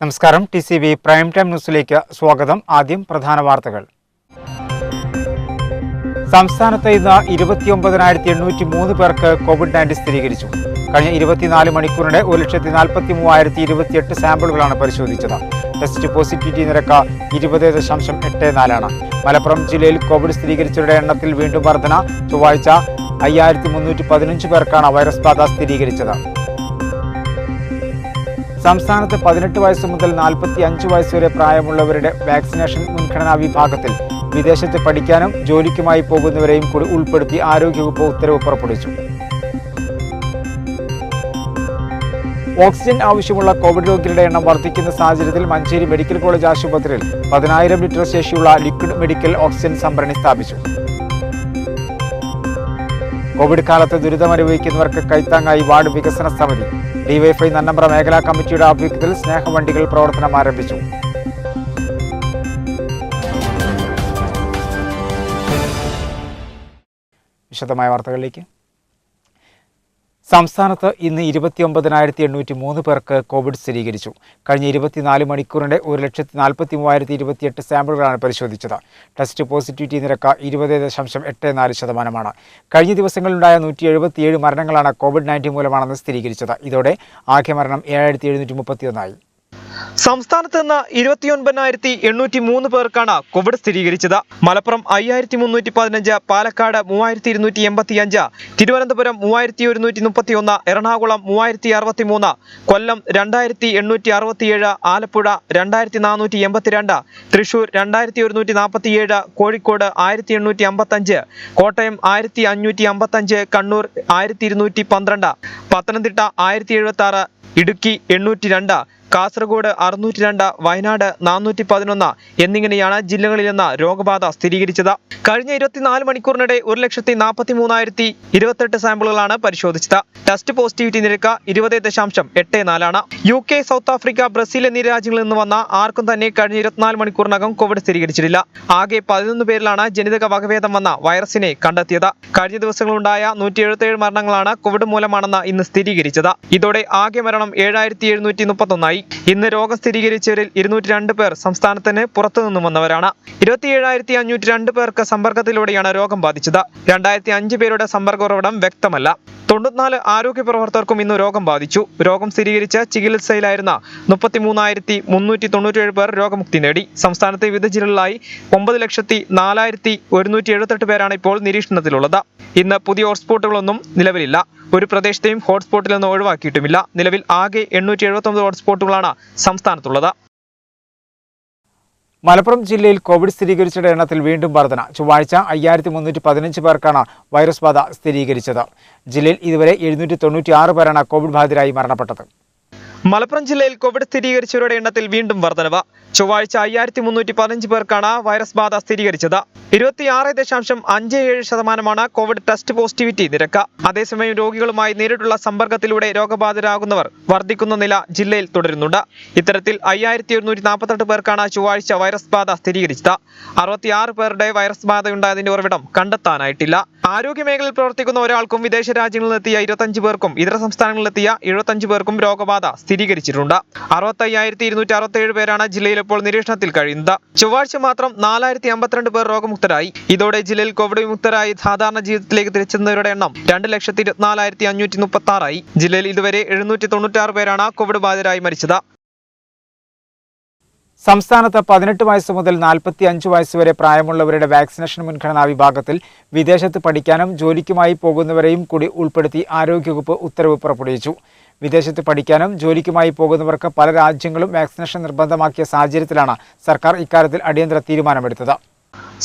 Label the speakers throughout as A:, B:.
A: നമസ്കാരം. TCV prime time ന്യൂസിലേക്ക് സ്വാഗതം. ആദ്യം പ്രധാന വാർത്തകൾ. സംസ്ഥാനത്ത് ഇന്ന് 29,803 പേർക്ക് കോവിഡ്-19 സ്ഥിരീകരിച്ചു. കഴിഞ്ഞ 24 മണിക്കൂറിനിടെ 1,43,028 സാമ്പിളുകളാണ് പരിശോധിച്ചത്. ടെസ്റ്റ് പോസിറ്റിവിറ്റി നിരക്ക് 20.84 മലപ്പുറം ജില്ലയിൽ കോവിഡ് സ്ഥിരീകരിച്ചവരുടെ എണ്ണത്തിൽ വീണ്ടും വർധന. ചൊവ്വാഴ്ച 5,315 പേർക്കാണ് വൈറസ് ബാധ സ്ഥിരീകരിച്ചത്. സംസ്ഥാനത്ത് 18 വയസ്സ് മുതൽ 45 വയസ്സ് വരെ പ്രായമുള്ളവരുടെ വാക്സിനേഷൻ മുൻഗണനാ വിഭാഗത്തിൽ വിദേശത്ത് പഠിക്കാനും ജോലിക്കുമായി പോകുന്നവരെയും കൂടി ഉൾപ്പെടുത്തി ആരോഗ്യവകുപ്പ് ഉത്തരവ് പുറപ്പെടുവിച്ചു. ഓക്സിജൻ ആവശ്യമുള്ള കോവിഡ് രോഗികളുടെ എണ്ണം വർദ്ധിക്കുന്ന സാഹചര്യത്തിൽ മഞ്ചേരി മെഡിക്കൽ കോളേജ് ആശുപത്രിയിൽ 10,000 ലിറ്റർ ശേഷിയുള്ള ലിക്വിഡ് മെഡിക്കൽ ഓക്സിജൻ സംഭരണി സ്ഥാപിച്ചു. കോവിഡ് കാലത്ത് ദുരിതമനുഭവിക്കുന്നവർക്ക് കൈത്താങ്ങായി വാർഡ് വികസന സമിതി. ഡിവൈഎഫ്ഐ നന്നമ്പ്ര മേഖലാ കമ്മിറ്റിയുടെ ആഭിമുഖ്യത്തിൽ സ്നേഹവണ്ടികൾ പ്രവർത്തനം ആരംഭിച്ചു. വിശദമായ വാർത്തകളിലേക്ക്. സംസ്ഥാനത്ത് ഇന്ന് 29,803 പേർക്ക് കോവിഡ് സ്ഥിരീകരിച്ചു. കഴിഞ്ഞ 24 മണിക്കൂറിനിടെ 1,43,028 സാമ്പിളുകളാണ് പരിശോധിച്ചത്. ടെസ്റ്റ് പോസിറ്റിവിറ്റി നിരക്ക് 20.84%. കഴിഞ്ഞ ദിവസങ്ങളിലുണ്ടായ 177 മരണങ്ങളാണ് കോവിഡ്-19 മൂലമാണെന്ന് സ്ഥിരീകരിച്ചത്. ഇതോടെ ആകെ മരണം 7,731
B: സംസ്ഥാനത്ത് നിന്ന് 29,803 പേർക്കാണ് കോവിഡ് സ്ഥിരീകരിച്ചത്. മലപ്പുറം 5,315, പാലക്കാട് 3,285, തിരുവനന്തപുരം 3,131, എറണാകുളം 3,063, കൊല്ലം 2,867, ആലപ്പുഴ 2,482, തൃശൂർ 2,147, കോഴിക്കോട് 1,855, കോട്ടയം 1,555, കണ്ണൂർ 1,212, പത്തനംതിട്ട 1,076, ഇടുക്കി 802, കാസർഗോഡ് 602, വയനാട് 411 എന്നിങ്ങനെയാണ് ജില്ലകളിൽ നിന്ന് രോഗബാധ സ്ഥിരീകരിച്ചത്. കഴിഞ്ഞ 24 മണിക്കൂറിനിടെ 1,43,028 സാമ്പിളുകളാണ് പരിശോധിച്ചത്. ടെസ്റ്റ് പോസിറ്റിവിറ്റി നിരക്ക് 20.84. UK, സൗത്ത് ആഫ്രിക്ക, ബ്രസീൽ എന്നീ രാജ്യങ്ങളിൽ നിന്ന് വന്ന ആർക്കും തന്നെ കഴിഞ്ഞ 24 മണിക്കൂറിനകം കോവിഡ് സ്ഥിരീകരിച്ചിട്ടില്ല. ആകെ 11 പേരിലാണ് ജനിതക വകഭേദം വന്ന വൈറസിനെ കണ്ടെത്തിയത്. കഴിഞ്ഞ ദിവസങ്ങളുണ്ടായ 177 മരണങ്ങളാണ് കോവിഡ് മൂലമാണെന്ന് ഇന്ന് സ്ഥിരീകരിച്ചത്. ഇതോടെ ആകെ മരണം 7,731. ഇന്ന് രോഗം സ്ഥിരീകരിച്ചവരിൽ 202 പേർ സംസ്ഥാനത്തിന് പുറത്തുനിന്നും വന്നവരാണ്. 27,502 പേർക്ക് സമ്പർക്കത്തിലൂടെയാണ് രോഗം ബാധിച്ചത്. 2,005 പേരുടെ സമ്പർക്ക ഉറവിടം വ്യക്തമല്ല. 94 ആരോഗ്യ പ്രവർത്തകർക്കും ഇന്ന് രോഗം ബാധിച്ചു. രോഗം സ്ഥിരീകരിച്ച് ചികിത്സയിലായിരുന്ന 33,397 പേർ രോഗമുക്തി നേടി. സംസ്ഥാനത്തെ വിവിധ ജില്ലകളിലായി 9,04,178 പേരാണ് ഇപ്പോൾ നിരീക്ഷണത്തിലുള്ളത്. ഇന്ന് പുതിയ ഹോട്ട്സ്പോട്ടുകളൊന്നും നിലവിലില്ല. ഒരു പ്രദേശത്തെയും ഹോട്ട്സ്പോട്ടിൽ നിന്ന് ഒഴിവാക്കിയിട്ടുമില്ല. നിലവിൽ ആകെ 879 ഹോട്ട്സ്പോട്ടുകളാണ് സംസ്ഥാനത്തുള്ളത്.
A: മലപ്പുറം ജില്ലയിൽ കോവിഡ് സ്ഥിരീകരിച്ചവരുടെ എണ്ണത്തിൽ വീണ്ടും വർധന. ചൊവ്വാഴ്ച 5,315 പേർക്കാണ് വൈറസ് ബാധ സ്ഥിരീകരിച്ചത്. ജില്ലയിൽ ഇതുവരെ 796 പേരാണ് കോവിഡ് ബാധിതരായി മരണപ്പെട്ടത്.
B: മലപ്പുറം ജില്ലയിൽ കോവിഡ് സ്ഥിരീകരിച്ചവരുടെ എണ്ണത്തിൽ വീണ്ടും വർധനവ്. ചൊവ്വാഴ്ച 5,315 പേർക്കാണ് വൈറസ് ബാധ സ്ഥിരീകരിച്ചത്. 26.57% കോവിഡ് ടെസ്റ്റ് പോസിറ്റിവിറ്റി നിരക്ക്. അതേസമയം രോഗികളുമായി നേരിട്ടുള്ള സമ്പർക്കത്തിലൂടെ രോഗബാധിതരാകുന്നവർ വർദ്ധിക്കുന്ന നില ജില്ലയിൽ തുടരുന്നുണ്ട്. ഇത്തരത്തിൽ 5,148 പേർക്കാണ് ചൊവ്വാഴ്ച വൈറസ് ബാധ സ്ഥിരീകരിച്ചത്. 66 പേരുടെ വൈറസ് ബാധയുണ്ടായതിന്റെ ഉറവിടം കണ്ടെത്താനായിട്ടില്ല. ആരോഗ്യ മേഖലയിൽ പ്രവർത്തിക്കുന്ന ഒരാൾക്കും വിദേശ രാജ്യങ്ങളിൽ നിന്നെത്തിയ 25 പേർക്കും ഇതര സംസ്ഥാനങ്ങളിലെത്തിയ 75 പേർക്കും രോഗബാധ സ്ഥിരീകരിച്ചിട്ടുണ്ട്. 65,267 പേരാണ് ജില്ലയിൽ ഇപ്പോൾ നിരീക്ഷണത്തിൽ കഴിയുന്നത്. ചൊവ്വാഴ്ച മാത്രം 4,052 പേർ രോഗമുക്തരായി. ഇതോടെ ജില്ലയിൽ കോവിഡ് വിമുക്തരായി സാധാരണ ജീവിതത്തിലേക്ക് തിരിച്ചെത്തുന്നവരുടെ എണ്ണം 2,24,536 ജില്ലയിൽ ഇതുവരെ 796 പേരാണ് കോവിഡ് ബാധിതരായി മരിച്ചത്.
A: സംസ്ഥാനത്ത് 18 വയസ്സ് മുതൽ 45 വയസ്സ് വരെ പ്രായമുള്ളവരുടെ വാക്സിനേഷൻ മുൻഗണനാ വിഭാഗത്തിൽ വിദേശത്ത് പഠിക്കാനും ജോലിക്കുമായി പോകുന്നവരെയും കൂടി ഉൾപ്പെടുത്തി ആരോഗ്യവകുപ്പ് ഉത്തരവ് പുറപ്പെടുവിച്ചു. വിദേശത്ത് പഠിക്കാനും ജോലിക്കുമായി പോകുന്നവർക്ക് പല രാജ്യങ്ങളും വാക്സിനേഷൻ നിർബന്ധമാക്കിയ സാഹചര്യത്തിലാണ് സർക്കാർ ഇക്കാര്യത്തിൽ അടിയന്തര തീരുമാനമെടുത്തത്.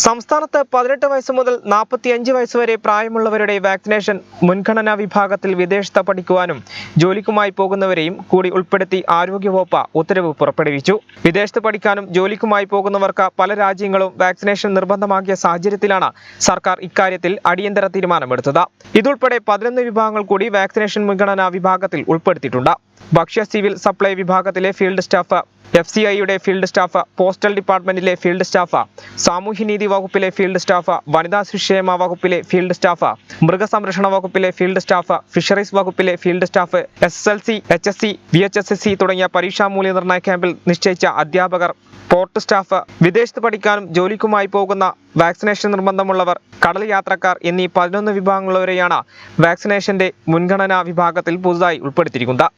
B: സംസ്ഥാനത്ത് 18 വയസ്സ് മുതൽ 45 വയസ്സ് വരെ പ്രായമുള്ളവരുടെ വാക്സിനേഷൻ മുൻഗണനാ വിഭാഗത്തിൽ വിദേശത്ത് പഠിക്കുവാനും ജോലിക്കുമായി പോകുന്നവരെയും കൂടി ഉൾപ്പെടുത്തി ആരോഗ്യവകുപ്പ് ഉത്തരവ് പുറപ്പെടുവിച്ചു. വിദേശത്ത് പഠിക്കാനും ജോലിക്കുമായി പോകുന്നവർക്ക് പല രാജ്യങ്ങളും വാക്സിനേഷൻ നിർബന്ധമാക്കിയ സാഹചര്യത്തിലാണ് സർക്കാർ ഇക്കാര്യത്തിൽ അടിയന്തര തീരുമാനമെടുത്തത്. ഇതുൾപ്പെടെ 11 വിഭാഗങ്ങൾ കൂടി വാക്സിനേഷൻ മുൻഗണനാ വിഭാഗത്തിൽ ഉൾപ്പെടുത്തിയിട്ടുണ്ട്. ഭക്ഷ്യ സിവിൽ സപ്ലൈ വിഭാഗത്തിലെ ഫീൽഡ് സ്റ്റാഫ്, FCIയുടെ ഫീൽഡ് സ്റ്റാഫ്, പോസ്റ്റൽ ഡിപ്പാർട്ട്മെന്റിലെ ഫീൽഡ് സ്റ്റാഫ്, സാമൂഹ്യനീതി വകുപ്പിലെ ഫീൽഡ് സ്റ്റാഫ്, വനിതാ ശിശുക്ഷേമ വകുപ്പിലെ ഫീൽഡ് സ്റ്റാഫ്, മൃഗസംരക്ഷണ വകുപ്പിലെ ഫീൽഡ് സ്റ്റാഫ്, ഫിഷറീസ് വകുപ്പിലെ field staff, SSLC, HSC, VHSC തുടങ്ങിയ പരീക്ഷാ മൂല്യനിർണ്ണയ ക്യാമ്പിൽ നിശ്ചയിച്ച അധ്യാപകർ, പോർട്ട് സ്റ്റാഫ്, വിദേശത്ത് പഠിക്കാനും ജോലിക്കുമായി പോകുന്ന വാക്സിനേഷൻ നിർബന്ധമുള്ളവർ, കടൽ യാത്രക്കാർ എന്നീ 11 വിഭാഗങ്ങളുവരെയാണ് വാക്സിനേഷന്റെ മുൻഗണനാ വിഭാഗത്തിൽ പുതുതായി ഉൾപ്പെടുത്തിയിരിക്കുന്നത്.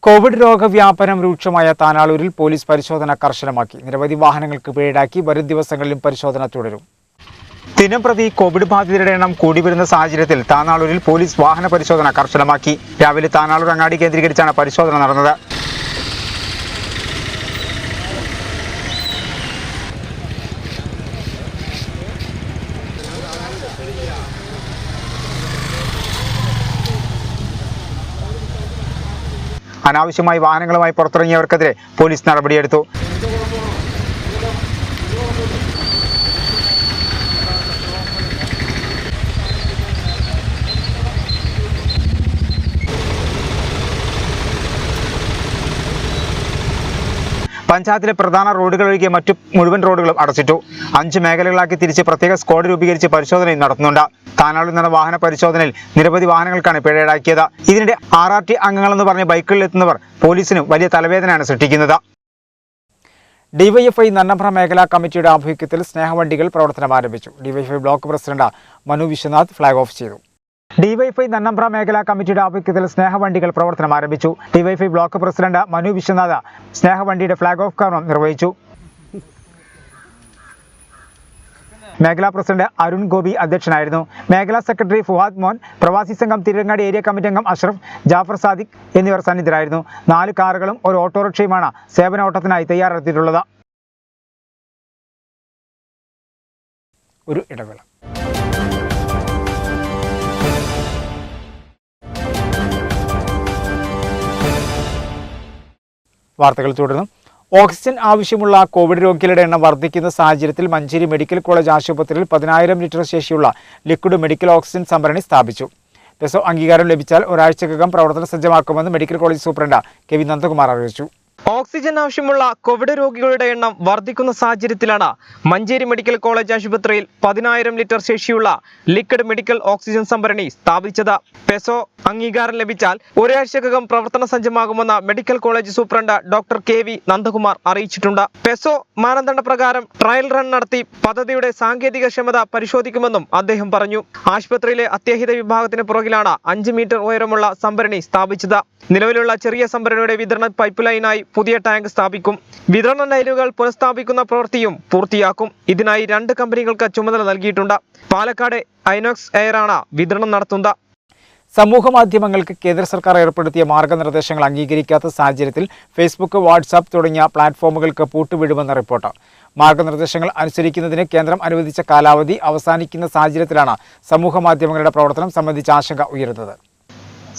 A: കോവിഡ് രോഗവ്യാപനം രൂക്ഷമായ താനാളൂരിൽ പോലീസ് പരിശോധന കർശനമാക്കി. നിരവധി വാഹനങ്ങൾക്ക് പിഴയാക്കി. വരും ദിവസങ്ങളിലും പരിശോധന തുടരും. ദിനംപ്രതി കോവിഡ് ബാധിതരുടെ എണ്ണം കൂടിവരുന്ന സാഹചര്യത്തിൽ താനാളൂരിൽ പോലീസ് വാഹന പരിശോധന കർശനമാക്കി. രാവിലെ താനാളൂർ അങ്ങാടി കേന്ദ്രീകരിച്ചാണ് പരിശോധന നടന്നത്. അനാവശ്യമായി വാഹനങ്ങളുമായി പുറത്തിറങ്ങിയവർക്കെതിരെ പോലീസ് നടപടിയെടുത്തു. പഞ്ചായത്തിലെ പ്രധാന റോഡുകൾ ഒഴികെ മറ്റു മുഴുവൻ റോഡുകളും അടച്ചിട്ടു. 5 മേഖലകളാക്കി തിരിച്ച് പ്രത്യേക സ്ക്വാഡ് രൂപീകരിച്ച് പരിശോധനയും നടത്തുന്നുണ്ട്. താനാളൂരിൽ നടന്ന വാഹന പരിശോധനയിൽ നിരവധി വാഹനങ്ങൾക്കാണ് പിഴയടാക്കിയത്. ഇതിനിടെ RRT അംഗങ്ങളെന്ന് പറഞ്ഞ് ബൈക്കുകളിൽ എത്തുന്നവർ പോലീസിനും വലിയ തലവേദനയാണ് സൃഷ്ടിക്കുന്നത്. ഡിവൈഎഫ്ഐ നന്നമ്പ്ര മേഖലാ കമ്മിറ്റിയുടെ ആഭിമുഖ്യത്തിൽ സ്നേഹവണ്ടികൾ പ്രവർത്തനം ആരംഭിച്ചു. DYFI block president Manu Vishwanath flag off ചെയ്തു. ഡിവൈഎഫ്ഐ നന്നമ്പ്ര മേഖലാ കമ്മിറ്റിയുടെ ആഭിമുഖ്യത്തിൽ സ്നേഹവണ്ടികൾ പ്രവർത്തനം ആരംഭിച്ചു. DYFI block president Manu Vishwanath സ്നേഹവണ്ടിയുടെ ഫ്ളാഗ് ഓഫ് കർമ്മം നിർവഹിച്ചു. മേഖലാ പ്രസിഡന്റ് അരുൺ ഗോപി അധ്യക്ഷനായിരുന്നു. മേഖലാ സെക്രട്ടറി ഫുഹാദ് മോൻ, പ്രവാസി സംഘം തിരുരങ്ങാടി ഏരിയ കമ്മിറ്റി അംഗം അഷ്റഫ്, ജാഫർ സാദിഖ് എന്നിവർ സന്നിധരായിരുന്നു. 4 കാറുകളും ഒരു ഓട്ടോറിക്ഷയുമാണ് സേവന ഓട്ടത്തിനായി തയ്യാറെടുത്തിട്ടുള്ളത്. ഒരു ഇടവേള. വാർത്തകൾ തുടർന്നു. ഓക്സിജൻ ആവശ്യമുള്ള കോവിഡ് രോഗികളുടെ എണ്ണം വർദ്ധിക്കുന്ന സാഹചര്യത്തിൽ മഞ്ചേരി മെഡിക്കൽ കോളേജ് ആശുപത്രിയിൽ 10,000 ലിറ്റർ ശേഷിയുള്ള ലിക്വിഡ് മെഡിക്കൽ ഓക്സിജൻ സംഭരണി സ്ഥാപിച്ചു. പെസോ അംഗീകാരം ലഭിച്ചാൽ ഒരാഴ്ചക്കകം പ്രവർത്തന സജ്ജമാക്കുമെന്ന് medical college superintendent KV Nandakumar അറിയിച്ചു.
B: ഓക്സിജൻ ആവശ്യമുള്ള കോവിഡ് രോഗികളുടെ എണ്ണം വർദ്ധിക്കുന്ന സാഹചര്യത്തിലാണ് മഞ്ചേരി മെഡിക്കൽ കോളേജ് ആശുപത്രിയിൽ 10,000 ലിറ്റർ ശേഷിയുള്ള ലിക്വിഡ് മെഡിക്കൽ ഓക്സിജൻ സംഭരണി സ്ഥാപിച്ചത്. പെസോ അംഗീകാരം ലഭിച്ചാൽ ഒരാഴ്ചക്കകം പ്രവർത്തന സജ്ജമാകുമെന്ന് medical college superintendent doctor KV Nandakumar അറിയിച്ചിട്ടുണ്ട്. പെസോ മാനദണ്ഡ പ്രകാരം ട്രയൽ റൺ നടത്തി പദ്ധതിയുടെ സാങ്കേതിക ക്ഷമത പരിശോധിക്കുമെന്നും അദ്ദേഹം പറഞ്ഞു. ആശുപത്രിയിലെ അത്യാഹിത വിഭാഗത്തിന് പുറകിലാണ് 5 മീറ്റർ ഉയരമുള്ള സംഭരണി സ്ഥാപിച്ചത്. നിലവിലുള്ള ചെറിയ സംഭരണിയുടെ വിതരണ പൈപ്പ് ലൈനായി പുതിയ ടാങ്ക് സ്ഥാപിക്കും. വിതരണ ലൈനുകൾ പുനഃസ്ഥാപിക്കുന്ന പ്രവൃത്തിയും പൂർത്തിയാക്കും. ഇതിനായി 2 കമ്പനികൾക്ക് ചുമതല നൽകിയിട്ടുണ്ട്. പാലക്കാട് ഐനോക്സ് എയറാണ് വിതരണം നടത്തുന്നത്.
A: സമൂഹ മാധ്യമങ്ങൾക്ക് കേന്ദ്ര സർക്കാർ ഏർപ്പെടുത്തിയ മാർഗനിർദ്ദേശങ്ങൾ അംഗീകരിക്കാത്ത സാഹചര്യത്തിൽ ഫേസ്ബുക്ക്, വാട്സാപ്പ് തുടങ്ങിയ പ്ലാറ്റ്ഫോമുകൾക്ക് പൂട്ടുവീഴുമെന്ന റിപ്പോർട്ട്. മാർഗനിർദ്ദേശങ്ങൾ അനുസരിക്കുന്നതിന് കേന്ദ്രം അനുവദിച്ച കാലാവധി അവസാനിക്കുന്ന സാഹചര്യത്തിലാണ് സമൂഹ മാധ്യമങ്ങളുടെ പ്രവർത്തനം സംബന്ധിച്ച ആശങ്ക ഉയരുന്നത്.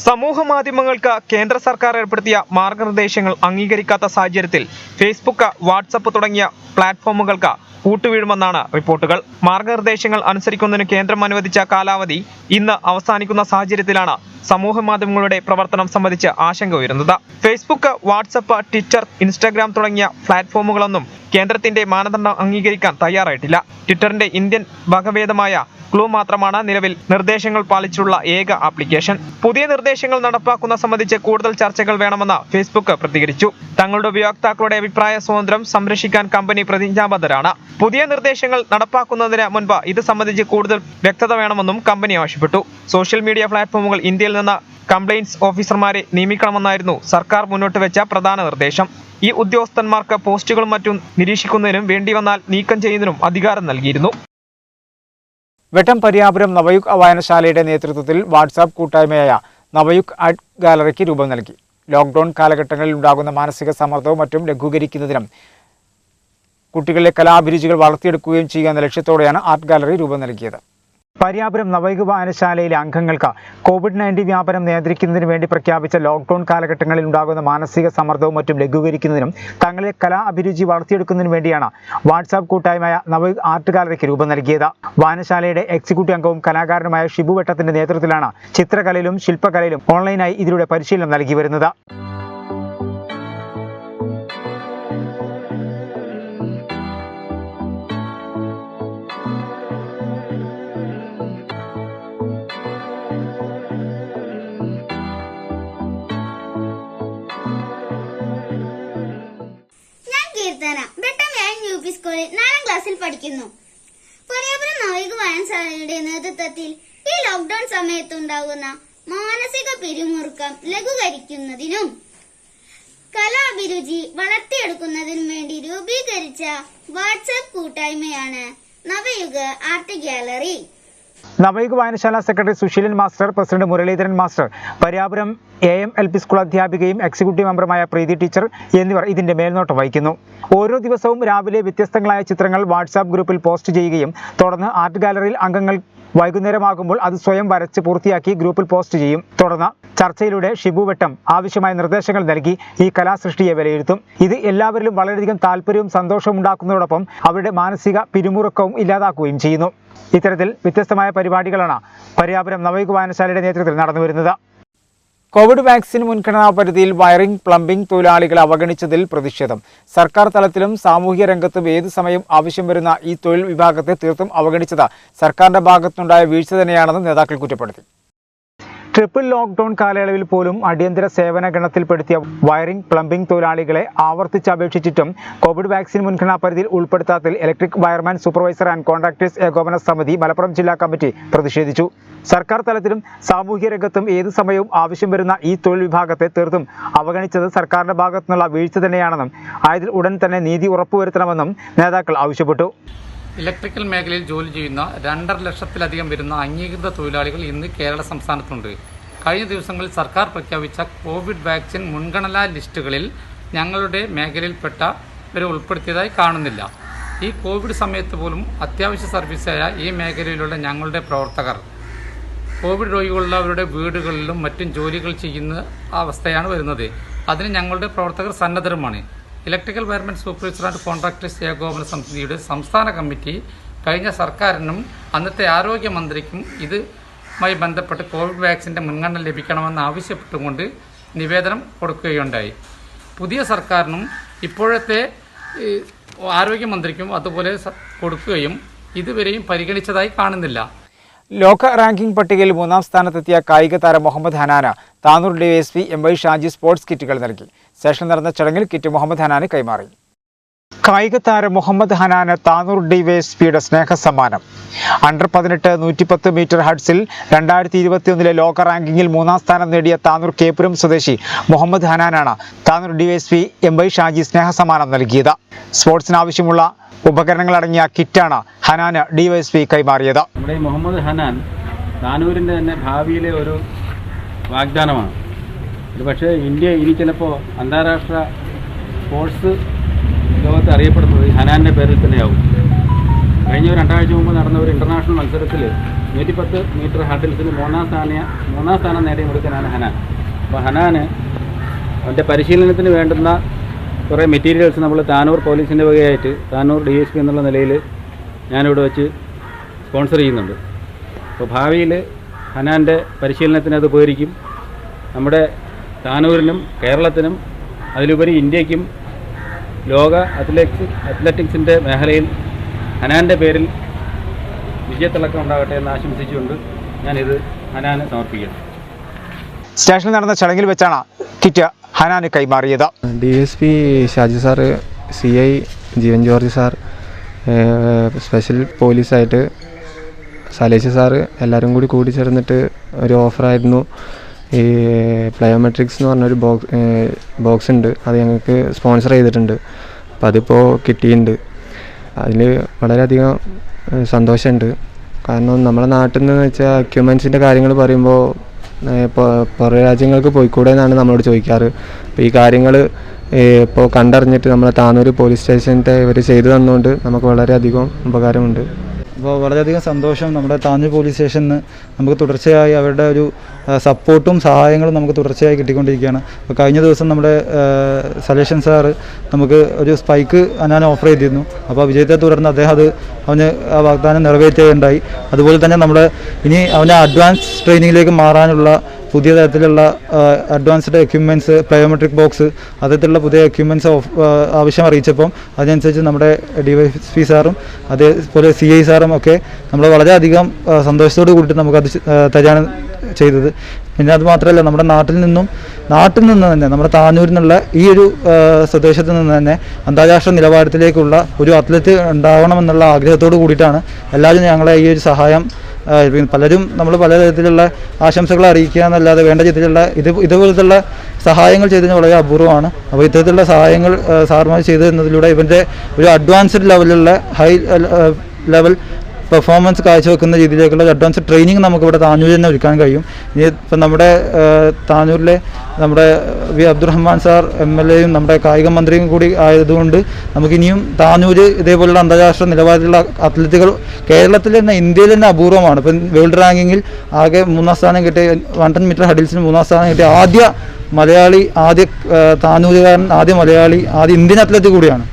B: സമൂഹ മാധ്യമങ്ങൾക്ക് കേന്ദ്ര സർക്കാർ ഏർപ്പെടുത്തിയ മാർഗനിർദ്ദേശങ്ങൾ അംഗീകരിക്കാത്ത സാഹചര്യത്തിൽ ഫേസ്ബുക്ക്, വാട്സപ്പ് തുടങ്ങിയ പ്ലാറ്റ്ഫോമുകൾക്ക് പൂട്ടുവീഴുമെന്നാണ് റിപ്പോർട്ടുകൾ. മാർഗനിർദ്ദേശങ്ങൾ അനുസരിക്കുന്നതിന് കേന്ദ്രം അനുവദിച്ച കാലാവധി ഇന്ന് അവസാനിക്കുന്ന സാഹചര്യത്തിലാണ് സമൂഹ മാധ്യമങ്ങളുടെ പ്രവർത്തനം സംബന്ധിച്ച് ആശങ്ക ഉയരുന്നത്. ഫേസ്ബുക്ക്, വാട്സപ്പ്, ട്വിറ്റർ, ഇൻസ്റ്റാഗ്രാം തുടങ്ങിയ പ്ലാറ്റ്ഫോമുകളൊന്നും കേന്ദ്രത്തിന്റെ മാനദണ്ഡം അംഗീകരിക്കാൻ തയ്യാറായിട്ടില്ല. ട്വിറ്ററിന്റെ ഇന്ത്യൻ വകഭേദമായ ക്ലൂ മാത്രമാണ് നിലവിൽ നിർദ്ദേശങ്ങൾ പാലിച്ചുള്ള ഏക ആപ്ലിക്കേഷൻ. പുതിയ നിർദ്ദേശങ്ങൾ നടപ്പാക്കുന്ന സംബന്ധിച്ച് കൂടുതൽ ചർച്ചകൾ വേണമെന്ന് ഫേസ്ബുക്ക് പ്രതികരിച്ചു. തങ്ങളുടെ ഉപയോക്താക്കളുടെ അഭിപ്രായ സ്വാതന്ത്ര്യം സംരക്ഷിക്കാൻ കമ്പനി പ്രതിജ്ഞാബദ്ധരാണ്. പുതിയ നിർദ്ദേശങ്ങൾ നടപ്പാക്കുന്നതിന് മുൻപ് ഇത് സംബന്ധിച്ച് കൂടുതൽ വ്യക്തത വേണമെന്നും കമ്പനി ആവശ്യപ്പെട്ടു. സോഷ്യൽ മീഡിയ പ്ലാറ്റ്ഫോമുകൾ ഇന്ത്യയിൽ നിന്ന് കംപ്ലയിന്റ്സ് ഓഫീസർമാരെ നിയമിക്കണമെന്നായിരുന്നു സർക്കാർ മുന്നോട്ട് വെച്ച പ്രധാന നിർദ്ദേശം. ഈ ഉദ്യോഗസ്ഥന്മാർക്ക് പോസ്റ്റുകളും മറ്റും നിരീക്ഷിക്കുന്നതിനും വേണ്ടിവന്നാൽ നീക്കം ചെയ്യുന്നതിനും അധികാരം നൽകിയിരുന്നു.
A: വെട്ടം പരിയാപുരം നവയുഗ് വായനശാലയുടെ നേതൃത്വത്തിൽ വാട്സാപ്പ് കൂട്ടായ്മയായ നവയുഗ് ആർട്ട് ഗാലറിക്ക് രൂപം നൽകി. ലോക്ക്ഡൌൺ കാലഘട്ടങ്ങളിൽ ഉണ്ടാകുന്ന മാനസിക സമ്മർദ്ദവും മറ്റും ലഘൂകരിക്കുന്നതിനും കുട്ടികളിലെ കലാഭിരുചികൾ വളർത്തിയെടുക്കുകയും ചെയ്യുക എന്ന ലക്ഷ്യത്തോടെയാണ് ആർട്ട് ഗാലറി രൂപം നൽകിയത്. പരിയാപുരം നവയുഗ് വായനശാലയിലെ അംഗങ്ങൾക്ക് COVID-19 വ്യാപനം നിയന്ത്രിക്കുന്നതിന് വേണ്ടി പ്രഖ്യാപിച്ച ലോക്ക്ഡൌൺ കാലഘട്ടങ്ങളിൽ ഉണ്ടാകുന്ന മാനസിക സമ്മർദ്ദവും മറ്റും ലഘൂകരിക്കുന്നതിനും തങ്ങളുടെ കലാ അഭിരുചി വളർത്തിയെടുക്കുന്നതിനു വേണ്ടിയാണ് വാട്സാപ്പ് കൂട്ടായ്മയായ നവയുഗ് ആർട്ട് ഗാലറിക്ക് രൂപം നൽകിയത്. വായനശാലയുടെ എക്സിക്യൂട്ടീവ് അംഗവും കലാകാരനുമായ ഷിബു വെട്ടത്തിന്റെ നേതൃത്വത്തിലാണ് ചിത്രകലയിലും ശില്പകലയിലും ഓൺലൈനായി ഇതിലൂടെ പരിശീലനം നൽകി വരുന്നത്.
C: ക്ലാസ്സിൽ പഠിക്കുന്നു. പരിയാപുരം നാവിക വായനശാലയുടെ നേതൃത്വത്തിൽ ഈ ലോക്ക്ഡൌൺ സമയത്തുണ്ടാകുന്ന മാനസിക പിരിമുറുക്കം ലഘൂകരിക്കുന്നതിനും കലാഭിരുചി വളർത്തിയെടുക്കുന്നതിനും വേണ്ടി രൂപീകരിച്ച വാട്സ്ആപ്പ് കൂട്ടായ്മയാണ് നവയുഗ ആർട്ട് ഗാലറി.
A: നവയുഗ വായനശാല secretary Susheelan master, president Muraleedharan master, Pariyapuram AM-LP school അധ്യാപികയും എക്സിക്യൂട്ടീവ് മെമ്പറുമായ പ്രീതി ടീച്ചർ എന്നിവർ ഇതിന്റെ മേൽനോട്ടം വഹിക്കുന്നു. ഓരോ ദിവസവും രാവിലെ വ്യത്യസ്തങ്ങളായ ചിത്രങ്ങൾ വാട്സാപ്പ് ഗ്രൂപ്പിൽ പോസ്റ്റ് ചെയ്യുകയും തുടർന്ന് ആർട്ട് ഗാലറിയിൽ അംഗങ്ങൾ വൈകുന്നേരമാകുമ്പോൾ അത് സ്വയം വരച്ച് പൂർത്തിയാക്കി ഗ്രൂപ്പിൽ പോസ്റ്റ് ചെയ്യും. തുടർന്ന് ചർച്ചയിലൂടെ ഷിബു വെട്ടം ആവശ്യമായ നിർദ്ദേശങ്ങൾ നൽകി ഈ കലാസൃഷ്ടിയെ വിലയിരുത്തും. ഇത് എല്ലാവരിലും വളരെയധികം താല്പര്യവും സന്തോഷവും ഉണ്ടാക്കുന്നതോടൊപ്പം അവരുടെ മാനസിക പിരിമുറുക്കവും ഇല്ലാതാക്കുകയും ചെയ്യുന്നു. ഇത്തരത്തിൽ വ്യത്യസ്തമായ പരിപാടികളാണ് പരിയാപുരം നവയുഗ വായനശാലയുടെ നേതൃത്വത്തിൽ നടന്നുവരുന്നത്. കോവിഡ് വാക്സിൻ മുൻഗണനാ പരിധിയിൽ വയറിംഗ്, പ്ലംബിംഗ് തൊഴിലാളികളെ അവഗണിച്ചതിൽ പ്രതിഷേധം. സർക്കാർ തലത്തിലും സാമൂഹ്യ രംഗത്തും ഏതു സമയം ആവശ്യം വരുന്ന ഈ തൊഴിൽ വിഭാഗത്തെ തീർത്തും അവഗണിച്ചത് സർക്കാരിന്റെ ഭാഗത്തുനിന്നുണ്ടായ വീഴ്ച തന്നെയാണെന്ന് നേതാക്കൾ കുറ്റപ്പെടുത്തി. ട്രിപ്പിൾ ലോക്ക്ഡൌൺ കാലയളവിൽ പോലും അടിയന്തര സേവന ഗണത്തിൽപ്പെടുത്തിയ വയറിംഗ്, പ്ലംബിംഗ് തൊഴിലാളികളെ ആവർത്തിച്ച് അപേക്ഷിച്ചിട്ടും കോവിഡ് വാക്സിൻ മുൻഗണനാ പരിധിയിൽ ഉൾപ്പെടുത്താത്തതിൽ electric wireman supervisor and contractors ഏകോപന സമിതി മലപ്പുറം ജില്ലാ കമ്മിറ്റി പ്രതിഷേധിച്ചു. സർക്കാർ തലത്തിലും സാമൂഹ്യ രംഗത്തും ഏതു സമയവും ആവശ്യം വരുന്ന ഈ തൊഴിൽ വിഭാഗത്തെ തീർത്തും അവഗണിച്ചത് സർക്കാരിന്റെ ഭാഗത്തുനിന്നുള്ള വീഴ്ച തന്നെയാണെന്നും ആയതിൽ ഉടൻ തന്നെ നീതി ഉറപ്പുവരുത്തണമെന്നും നേതാക്കൾ ആവശ്യപ്പെട്ടു.
D: ഇലക്ട്രിക്കൽ മേഖലയിൽ ജോലി ചെയ്യുന്ന 2.5 ലക്ഷത്തിലധികം വരുന്ന അംഗീകൃത തൊഴിലാളികൾ ഇന്ന് കേരള സംസ്ഥാനത്തുണ്ട്. കഴിഞ്ഞ ദിവസങ്ങളിൽ സർക്കാർ പ്രഖ്യാപിച്ച കോവിഡ് വാക്സിൻ മുൻഗണനാ ലിസ്റ്റുകളിൽ ഞങ്ങളുടെ മേഖലയിൽപ്പെട്ടവരെ ഉൾപ്പെടുത്തിയതായി കാണുന്നില്ല. ഈ കോവിഡ് സമയത്ത് പോലും അത്യാവശ്യ സർവീസായ ഈ മേഖലയിലുള്ള ഞങ്ങളുടെ പ്രവർത്തകർ കോവിഡ് രോഗികളുള്ളവരുടെ വീടുകളിലും മറ്റും ജോലികൾ ചെയ്യുന്ന അവസ്ഥയാണ് വരുന്നത്. അതിന് ഞങ്ങളുടെ പ്രവർത്തകർ സന്നദ്ധരുമാണ്. Electrical wireman supervisor and contractors ഏകോപന സമിതിയുടെ സംസ്ഥാന കമ്മിറ്റി കഴിഞ്ഞ സർക്കാരിനും അന്നത്തെ ആരോഗ്യമന്ത്രിക്കും ഇതുമായി ബന്ധപ്പെട്ട് കോവിഡ് വാക്സിൻ്റെ മുൻഗണന ലഭിക്കണമെന്ന് ആവശ്യപ്പെട്ടുകൊണ്ട് നിവേദനം കൊടുക്കുകയുണ്ടായി. പുതിയ സർക്കാരിനും ഇപ്പോഴത്തെ ആരോഗ്യമന്ത്രിക്കും അതുപോലെ കൊടുക്കുകയും ഇതുവരെയും പരിഗണിച്ചതായി കാണുന്നില്ല.
A: ലോക റാങ്കിംഗ് പട്ടികയിൽ 3-ാം സ്ഥാനത്തെത്തിയ കായിക താരം മുഹമ്മദ് ഹനാന് Tanur DSP MY Shaji sports കിറ്റുകൾ നൽകി. സ്റ്റേഷനിൽ നടന്ന ചടങ്ങിൽ കിറ്റ് മുഹമ്മദ് ഹനാന് കൈമാറി. കായിക താരം മുഹമ്മദ് ഹനാന് താനൂർ DYSPയുടെ സ്നേഹ സമ്മാനം. അണ്ടർ-18 110 മീറ്റർ ഹഡ്സിൽ 2021 ലോക റാങ്കിങ്ങിൽ 3-ാം സ്ഥാനം നേടിയ താനൂർ കേപ്പുരം സ്വദേശി മുഹമ്മദ് ഹനാനാണ് താനൂർ DYSP MY ഷാജി സ്നേഹ സമ്മാനം നൽകിയത്. സ്പോർട്സിനാവശ്യമുള്ള ഉപകരണങ്ങളടങ്ങിയ കിറ്റാണ് ഹനാന് DYSP കൈമാറിയത്.
E: നമ്മുടെ ഈ മുഹമ്മദ് ഹനാൻ താനൂരിൻ്റെ തന്നെ ഭാവിയിലെ ഒരു വാഗ്ദാനമാണ്. ഇത് പക്ഷേ ഇന്ത്യ ഇനി ചിലപ്പോൾ അന്താരാഷ്ട്ര സ്പോർട്സ് ലോകത്ത് അറിയപ്പെടുന്നത് ഹനാൻ്റെ പേരിൽ തന്നെയാവും. കഴിഞ്ഞ 2 ആഴ്ച മുമ്പ് നടന്ന ഒരു ഇൻ്റർനാഷണൽ മത്സരത്തിൽ 110 മീറ്റർ ഹഡിൽസിന് 3-ാം സ്ഥാനം നേടിയെടുക്കാനാണ് ഹനാൻ. അപ്പോൾ ഹനാന് അവൻ്റെ പരിശീലനത്തിന് വേണ്ടുന്ന കുറേ മെറ്റീരിയൽസ് നമ്മൾ താനൂർ പോലീസിൻ്റെ വകയായിട്ട് താനൂർ DSP എന്നുള്ള നിലയിൽ ഞാനിവിടെ വെച്ച് സ്പോൺസർ ചെയ്യുന്നുണ്ട്. അപ്പോൾ ഭാവിയിൽ ഹനാൻ്റെ പരിശീലനത്തിന് അത് ഉപകരിക്കും. നമ്മുടെ താനൂരിനും കേരളത്തിനും അതിലുപരി ഇന്ത്യക്കും ലോക അത്ലറ്റിക്സിൻ്റെ മേഖലയിൽ ഹനാൻ്റെ പേരിൽ വിജയത്തിളക്കം ഉണ്ടാകട്ടെ എന്ന് ആശംസിച്ചുകൊണ്ട് ഞാനിത് ഹനാന് സമർപ്പിക്കുന്നു.
A: സ്റ്റേഷനിൽ നടന്ന ചടങ്ങിൽ വെച്ചാണ് കിറ്റ് ഹനാന് കൈമാറിയത്.
F: DSP Shaji sir, CI Jeevan George sir, special പോലീസായിട്ട് സലേഷ് സാറ് എല്ലാവരും കൂടി ചേർന്നിട്ട് ഒരു ഓഫറായിരുന്നു. ഈ പ്ലയോമെട്രിക്സ് എന്ന് പറഞ്ഞൊരു ബോക്സ് ഉണ്ട്, അത് ഞങ്ങൾക്ക് സ്പോൺസർ ചെയ്തിട്ടുണ്ട്. അപ്പം അതിപ്പോൾ കിട്ടിയിട്ടുണ്ട്. അതിൽ വളരെയധികം സന്തോഷമുണ്ട്. കാരണം നമ്മുടെ നാട്ടിൽ നിന്ന് വെച്ചാൽ എക്യുപ്മെൻസിൻ്റെ കാര്യങ്ങൾ പറയുമ്പോൾ പുറം രാജ്യങ്ങൾക്ക് പോയിക്കൂടെ എന്നാണ് നമ്മളോട് ചോദിക്കാറ്. അപ്പോൾ ഈ കാര്യങ്ങൾ ഇപ്പോൾ കണ്ടറിഞ്ഞിട്ട് നമ്മളെ താനൂർ പോലീസ് സ്റ്റേഷൻ്റെ ഇവർ ചെയ്തു തന്നുകൊണ്ട് നമുക്ക് വളരെയധികം ഉപകാരമുണ്ട്.
G: അപ്പോൾ വളരെയധികം സന്തോഷം. നമ്മുടെ താനൂർ പോലീസ് സ്റ്റേഷനിൽ നമുക്ക് തുടർച്ചയായി അവരുടെ ഒരു സപ്പോർട്ടും സഹായങ്ങളും നമുക്ക് തുടർച്ചയായി കിട്ടിക്കൊണ്ടിരിക്കുകയാണ്. അപ്പോൾ കഴിഞ്ഞ ദിവസം നമ്മുടെ സലേഷൻ സാറ് നമുക്ക് ഒരു സ്പൈക്ക് ഞാൻ ഓഫർ ചെയ്തിരുന്നു. അപ്പോൾ വിജയത്തെ തുടർന്ന് അദ്ദേഹം അവന് ആ വാഗ്ദാനം നിറവേറ്റുകയുണ്ടായി. അതുപോലെ തന്നെ നമ്മുടെ ഇനി അവനെ അഡ്വാൻസ് ട്രെയിനിങ്ങിലേക്ക് മാറാനുള്ള പുതിയ തരത്തിലുള്ള അഡ്വാൻസ്ഡ് എക്യുപ്മെൻറ്റ്സ്, പ്ലയോമെട്രിക് ബോക്സ്, അത്തരത്തിലുള്ള പുതിയ എക്യുപ്മെൻറ്റ്സ് ആവശ്യം അറിയിച്ചപ്പം അതിനനുസരിച്ച് നമ്മുടെ DYSP സാറും അതേപോലെ CI സാറും ഒക്കെ നമ്മൾ വളരെയധികം സന്തോഷത്തോട് കൂടിയിട്ട് നമുക്കത് തരാൻ ചെയ്തത്. പിന്നെ അതുമാത്രമല്ല, നമ്മുടെ നാട്ടിൽ നിന്ന് തന്നെ നമ്മുടെ താനൂരിൽ നിന്നുള്ള ഈ ഒരു സ്വദേശത്ത് നിന്ന് തന്നെ അന്താരാഷ്ട്ര നിലവാരത്തിലേക്കുള്ള ഒരു അത്ലറ്റ് ഉണ്ടാവണമെന്നുള്ള ആഗ്രഹത്തോട് കൂടിയിട്ടാണ് എല്ലാവരും ഞങ്ങളെ ഈ ഒരു സഹായം, പലരും നമ്മൾ പലതരത്തിലുള്ള ആശംസകൾ അറിയിക്കുക എന്നല്ലാതെ വേണ്ട രീതിയിലുള്ള ഇതുപോലത്തുള്ള സഹായങ്ങൾ ചെയ്തതിന് വളരെ അപൂർവമാണ്. അപ്പോൾ ഇത്തരത്തിലുള്ള സഹായങ്ങൾ സാർമാർ ചെയ്തു തന്നതിലൂടെ ഇവൻ്റെ ഒരു അഡ്വാൻസ്ഡ് ലെവലിലുള്ള ഹൈ ലെവൽ പെർഫോമൻസ് കാഴ്ചവെക്കുന്ന രീതിയിലേക്കുള്ള അഡ്വാൻസ് ട്രെയിനിങ് നമുക്കിവിടെ താനൂരിൽ തന്നെ ഒരുക്കാൻ കഴിയും. ഇപ്പം നമ്മുടെ താനൂരിലെ നമ്മുടെ വി അബ്ദുറഹ്മാൻ സാർ MLA യും നമ്മുടെ കായിക മന്ത്രിയും കൂടി ആയതുകൊണ്ട് നമുക്കിനിയും താനൂർ ഇതേപോലുള്ള അന്താരാഷ്ട്ര നിലവാരത്തിലുള്ള അത്ലറ്റുകൾ കേരളത്തിൽ തന്നെ ഇന്ത്യയിൽ തന്നെ അപൂർവമാണ്. ഇപ്പം വേൾഡ് റാങ്കിങ്ങിൽ ആകെ 3ാം സ്ഥാനം കിട്ടിയ 110 മീറ്റർ ഹഡിൽസിന് 3ാം സ്ഥാനം കിട്ടിയ ആദ്യ മലയാളി, ആദ്യ താനൂരുകാരൻ, ആദ്യ മലയാളി, ആദ്യ ഇന്ത്യൻ അത്ലറ്റ് കൂടിയാണ്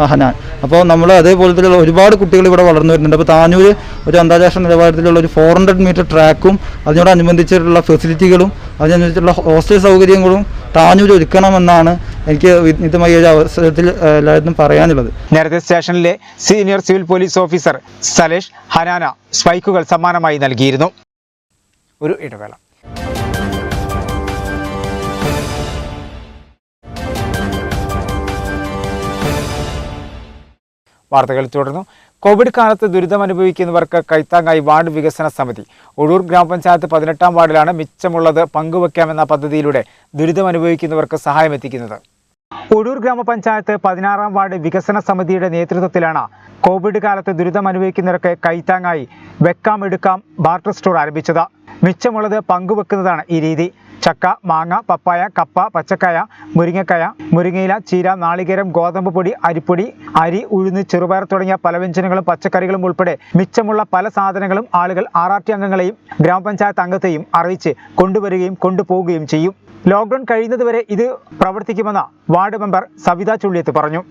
G: ഹനാൻ. അപ്പോൾ നമ്മൾ അതേപോലത്തെ ഒരുപാട് കുട്ടികൾ ഇവിടെ വളർന്നു വരുന്നുണ്ട്. അപ്പോൾ താനൂർ ഒരു അന്താരാഷ്ട്ര നിലവാരത്തിലുള്ള ഒരു 400 മീറ്റർ ട്രാക്കും അതിനോടനുബന്ധിച്ചിട്ടുള്ള ഫെസിലിറ്റികളും അതിനനുസരിച്ചുള്ള ഹോസ്റ്റൽ സൗകര്യങ്ങളും താനൂർ ഒരുക്കണമെന്നാണ് എനിക്ക് വിനീതമായ ഒരു അവസരത്തിൽ എല്ലാവരും പറയാനുള്ളത്.
A: നേരത്തെ സ്റ്റേഷനിലെ senior civil police officer Salesh ഹനാന സ്പൈക്കുകൾ സമ്മാനമായി നൽകിയിരുന്നു. ഒരു ഇടവേള. വാർത്തകൾ തുടർന്നു. കോവിഡ് കാലത്ത് ദുരിതമനുഭവിക്കുന്നവർക്ക് കൈത്താങ്ങായി വാർഡ് വികസന സമിതി. ഒഴൂർ ഗ്രാമപഞ്ചായത്ത് 18ാം വാർഡിലാണ് മിച്ചമുള്ളത് പങ്കുവെക്കാമെന്ന പദ്ധതിയിലൂടെ ദുരിതമനുഭവിക്കുന്നവർക്ക് സഹായമെത്തിക്കുന്നത്. ഒഴൂർ ഗ്രാമപഞ്ചായത്ത് 16ാം വാർഡ് വികസന സമിതിയുടെ നേതൃത്വത്തിലാണ് കോവിഡ് കാലത്ത് ദുരിതമനുഭവിക്കുന്നവർക്ക് കൈത്താങ്ങായി വെക്കാം എടുക്കാം ബാർട്ടർ സ്റ്റോർ ആരംഭിച്ചത്. മിച്ചമുള്ളത് പങ്കുവെക്കുന്നതാണ് ഈ രീതി. ചക്ക, മാങ്ങ, പപ്പായ, കപ്പ, പച്ചക്കായ, മുരിങ്ങക്കായ, മുരിങ്ങയില, ചീര, നാളികേരം, ഗോതമ്പ് പൊടി, അരിപ്പൊടി, അരി, ഉഴുന്ന്, ചെറുപയർ തുടങ്ങിയ പല വ്യഞ്ജനങ്ങളും പച്ചക്കറികളും ഉൾപ്പെടെ മിച്ചമുള്ള പല സാധനങ്ങളും ആളുകൾ RRT അംഗങ്ങളെയും ഗ്രാമപഞ്ചായത്ത് അംഗത്തെയും അറിയിച്ച് കൊണ്ടുവരികയും കൊണ്ടുപോവുകയും ചെയ്യും. ലോക്ക്ഡൌൺ കഴിയുന്നതുവരെ ഇത് പ്രവർത്തിക്കുമെന്ന് വാർഡ് മെമ്പർ സവിത ചുള്ളിയത്ത് പറഞ്ഞു.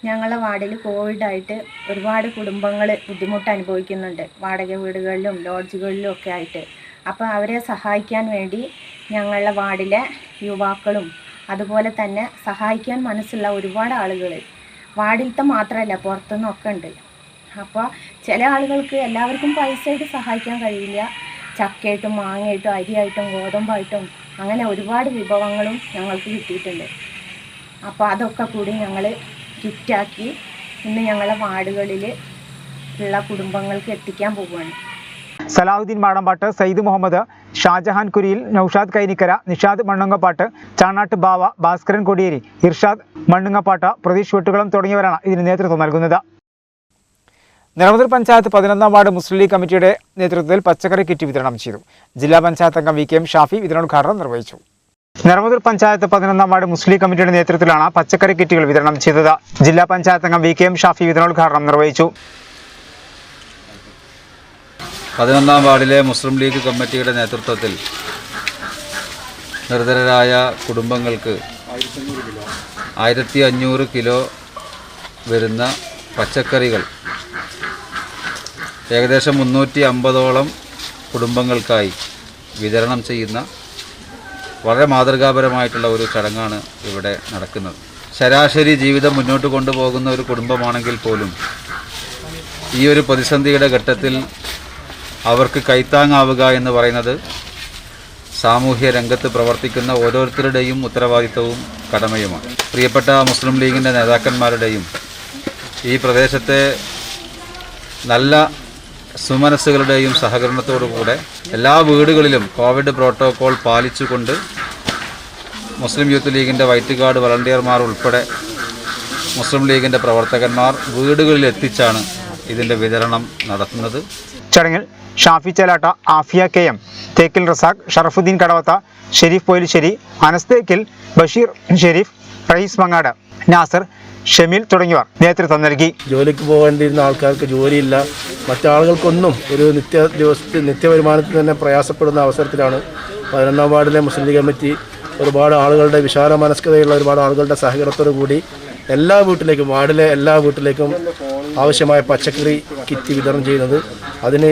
H: ഞങ്ങളുടെ വാർഡിൽ കോവിഡായിട്ട് ഒരുപാട് കുടുംബങ്ങൾ ബുദ്ധിമുട്ട് അനുഭവിക്കുന്നുണ്ട്, വാടക വീടുകളിലും ലോഡ്ജുകളിലും ഒക്കെ ആയിട്ട്. അപ്പോൾ അവരെ സഹായിക്കാൻ വേണ്ടി ഞങ്ങളുടെ വാർഡിലെ യുവാക്കളും അതുപോലെ തന്നെ സഹായിക്കാൻ മനസ്സുള്ള ഒരുപാട് ആളുകൾ വാർഡിലത്തെ മാത്രമല്ല പുറത്തുനിന്നൊക്കെ ഉണ്ട്. അപ്പോൾ ചില ആളുകൾക്ക് എല്ലാവർക്കും പൈസയായിട്ട് സഹായിക്കാൻ കഴിയില്ല. ചക്കയായിട്ടും മാങ്ങയായിട്ടും അരിയായിട്ടും ഗോതമ്പായിട്ടും അങ്ങനെ ഒരുപാട് വിഭവങ്ങളും ഞങ്ങൾക്ക് കിട്ടിയിട്ടുണ്ട്. അപ്പോൾ അതൊക്കെ കൂടി ഞങ്ങൾ കിറ്റാക്കി ഇന്ന് ഞങ്ങളുടെ വാർഡുകളിൽ ഉള്ള കുടുംബങ്ങൾക്ക് എത്തിക്കാൻ പോവുകയാണ്.
A: സലാഹുദ്ദീൻ മാടമ്പാട്ട്, സയ്യിദ് മുഹമ്മദ്, ഷാജഹാൻ കുരിയിൽ, നൌഷാദ് കൈനിക്കര, നിഷാദ് മണ്ണുങ്ങപ്പാട്ട്, ചാണാട്ട് ബാവ, ഭാസ്കരൻ കൊടിയേരി, ഇർഷാദ് മണ്ണുങ്ങപ്പാട്ട്, പ്രതീഷ് വെട്ടുകുളം തുടങ്ങിയവരാണ് ഇതിന് നേതൃത്വം നൽകുന്നത്. നിലമ്പൂർ പഞ്ചായത്ത് 11ാം വാർഡ് മുസ്ലിം ലീഗ് കമ്മിറ്റിയുടെ നേതൃത്വത്തിൽ പച്ചക്കറി കിറ്റ് വിതരണം ചെയ്തു. ജില്ലാ പഞ്ചായത്ത് അംഗം VKM ഷാഫി വിതരണോദ്ഘാടനം നിർവഹിച്ചു. നിലമ്പൂർ പഞ്ചായത്ത് 11ാം വാർഡ് മുസ്ലിം ലീഗ് കമ്മിറ്റിയുടെ നേതൃത്വത്തിലാണ് പച്ചക്കറി കിറ്റുകൾ വിതരണം ചെയ്തത്. ജില്ലാ പഞ്ചായത്ത് അംഗം VKM ഷാഫി വിതരണോദ്ഘാടനം നിർവഹിച്ചു.
E: 11ാം വാർഡിലെ മുസ്ലിം ലീഗ് കമ്മിറ്റിയുടെ നേതൃത്വത്തിൽ നിർധനരായ കുടുംബങ്ങൾക്ക് 1500 കിലോ വരുന്ന പച്ചക്കറികൾ ഏകദേശം 350ഓളം കുടുംബങ്ങൾക്കായി വിതരണം ചെയ്യുന്ന വളരെ മാതൃകാപരമായിട്ടുള്ള ഒരു ചടങ്ങാണ് ഇവിടെ നടക്കുന്നത്. ശരാശരി ജീവിതം മുന്നോട്ട് കൊണ്ടുപോകുന്ന ഒരു കുടുംബമാണെങ്കിൽ പോലും ഈ ഒരു പ്രതിസന്ധിയുടെ ഘട്ടത്തിൽ അവർക്ക് കൈത്താങ്ങാവുക എന്ന് പറയുന്നത് സാമൂഹ്യ രംഗത്ത് പ്രവർത്തിക്കുന്ന ഓരോരുത്തരുടെയും ഉത്തരവാദിത്തവും കടമയുമാണ്. പ്രിയപ്പെട്ട മുസ്ലിം ലീഗിൻ്റെ നേതാക്കന്മാരുടെയും ഈ പ്രദേശത്തെ നല്ല സുമനസ്സുകളുടെയും സഹകരണത്തോടുകൂടെ എല്ലാ വീടുകളിലും കോവിഡ് പ്രോട്ടോകോൾ പാലിച്ചുകൊണ്ട് മുസ്ലിം യൂത്ത് ലീഗിൻ്റെ വൈറ്റ് ഗാർഡ് വളണ്ടിയർമാർ ഉൾപ്പെടെ മുസ്ലിം ലീഗിൻ്റെ പ്രവർത്തകന്മാർ വീടുകളിൽ എത്തിച്ചാണ് ഇതിൻ്റെ വിതരണം നടത്തുന്നത്.
A: ചടങ്ങിൽ ഷാഫി ചേലാട്ട, ആഫിയ KM, തേക്കിൽ റസാഖ്, ഷറഫുദ്ദീൻ കടവത്ത, ഷെരീഫ് പോയിലിശ്ശേരി, അനസ് തേക്കിൽ, ബഷീർ ഷെരീഫ്, റയീസ് മങ്ങാട്, നാസർ, ഷമീൽ തുടങ്ങിയവർ നേതൃത്വം നൽകി.
I: ജോലിക്ക് പോകേണ്ടിയിരുന്ന ആൾക്കാർക്ക് ജോലിയില്ല, മറ്റാളുകൾക്കൊന്നും ഒരു നിത്യവരുമാനത്തിൽ തന്നെ പ്രയാസപ്പെടുന്ന അവസരത്തിലാണ് 11ാം വാർഡിലെ മുസ്ലിം ലീഗ് കമ്മിറ്റി ഒരുപാട് ആളുകളുടെ വിശാല മനസ്കതയുള്ള ഒരുപാട് ആളുകളുടെ സഹകരണത്തോടു കൂടി എല്ലാ വീട്ടിലേക്കും, വാർഡിലെ എല്ലാ വീട്ടിലേക്കും ആവശ്യമായ പച്ചക്കറി കിറ്റ് വിതരണം ചെയ്യുന്നത്. അതിന്